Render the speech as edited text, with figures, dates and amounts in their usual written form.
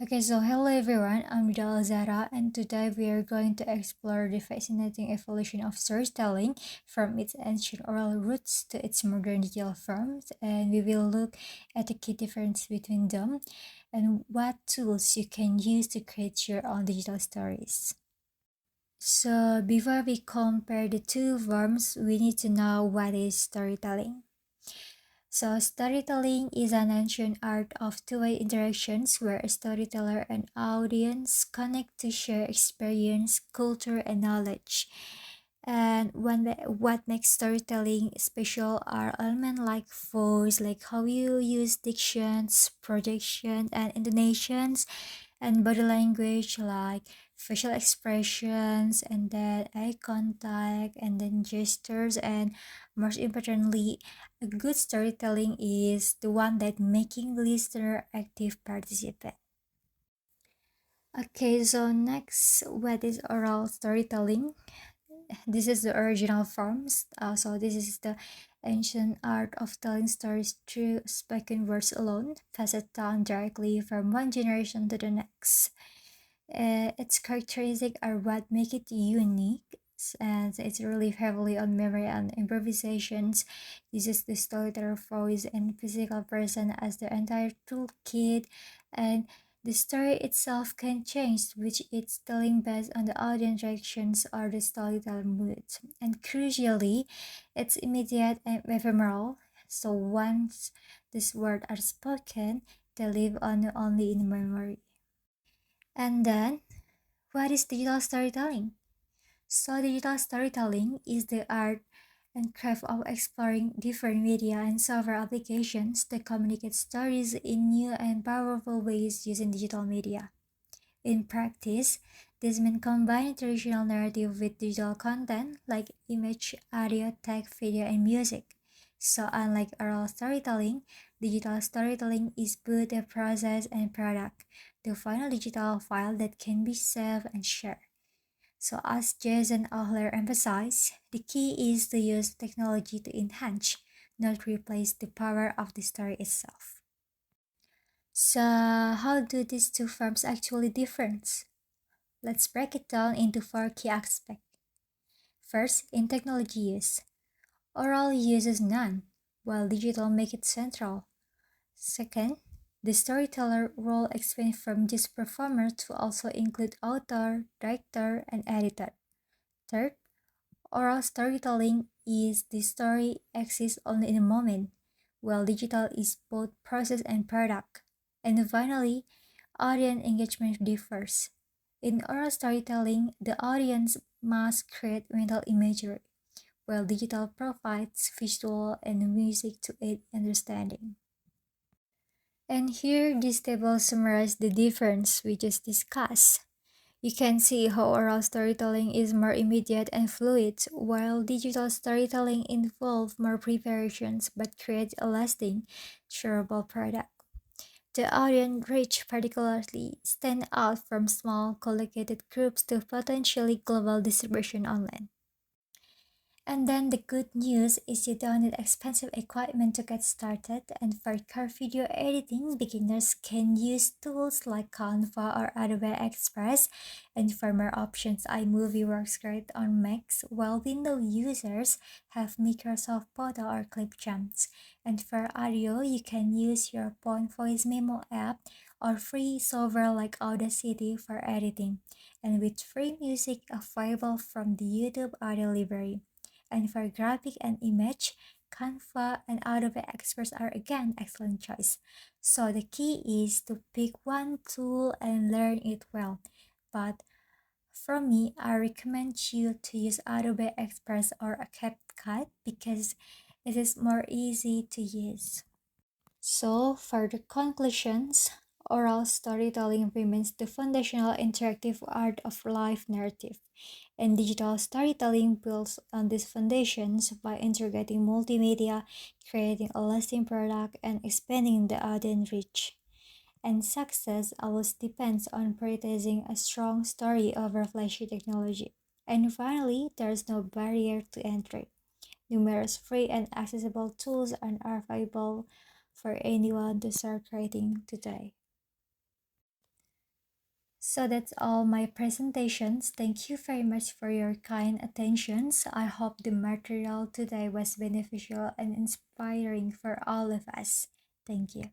Okay, so hello everyone, I'm Vidal Zara, and today we are going to explore the fascinating evolution of storytelling from its ancient oral roots to its modern digital forms, and we will look at the key difference between them and what tools you can use to create your own digital stories. So, before we compare the two forms, we need to know what is storytelling. So, storytelling is an ancient art of two-way interactions where a storyteller and audience connect to share experience, culture, and knowledge. And what makes storytelling special are elements like voice, like how you use dictions, projection, and intonations, and body language like facial expressions, and then eye contact, and then gestures, and most importantly, a good storytelling is the one that making the listener active participant. Okay, so next, what is oral storytelling? This is the original forms. So this is the ancient art of telling stories through spoken words alone, passed down directly from one generation to the next. Its characteristics are what make it unique, and it's really heavily on memory and improvisations. Uses the storyteller voice and physical person as the entire toolkit, and the story itself can change, which it's telling based on the audience reactions or the storyteller mood. And crucially, it's immediate and ephemeral. So once these words are spoken, they live on only in memory. And then, what is digital storytelling? So, digital storytelling is the art and craft of exploring different media and software applications to communicate stories in new and powerful ways using digital media. In practice, this means combining traditional narrative with digital content like image, audio, text, video, and music. So, unlike oral storytelling, digital storytelling is both a process and product, the final digital file that can be saved and shared. So, as Jason Ohler emphasized, the key is to use technology to enhance, not replace the power of the story itself. So, how do these two forms actually differ? Let's break it down into four key aspects. First, in technology use, oral uses none, while digital make it central. Second, the storyteller role expands from just performer to also include author, director, and editor. Third, oral storytelling is the story exists only in a moment, while digital is both process and product. And finally, audience engagement differs. In oral storytelling, the audience must create mental imagery, while digital provides visual and music to aid understanding. And here, this table summarizes the difference we just discussed. You can see how oral storytelling is more immediate and fluid, while digital storytelling involves more preparations but creates a lasting, shareable product. The audience reach particularly stand out from small, collocated groups to potentially global distribution online. And then the good news is you don't need expensive equipment to get started, and for car video editing, beginners can use tools like Canva or Adobe Express, and for more options, iMovie works great on Macs, while Windows users have Microsoft Photo or Clipchamps. And for audio, you can use your phone voice memo app or free software like Audacity for editing, and with free music available from the YouTube audio library. And for graphic and image, Canva and Adobe Express are again excellent choice. So the key is to pick one tool and learn it well. But from me, I recommend you to use Adobe Express or a CapCut because it is more easy to use. So, for the conclusions, oral storytelling remains the foundational interactive art of life narrative, and digital storytelling builds on these foundations by integrating multimedia, creating a lasting product, and expanding the audience reach. And success always depends on prioritizing a strong story over flashy technology. And finally, there is no barrier to entry. Numerous free and accessible tools are available for anyone to start creating today. So that's all my presentations. Thank you very much for your kind attentions. I hope the material today was beneficial and inspiring for all of us. Thank you.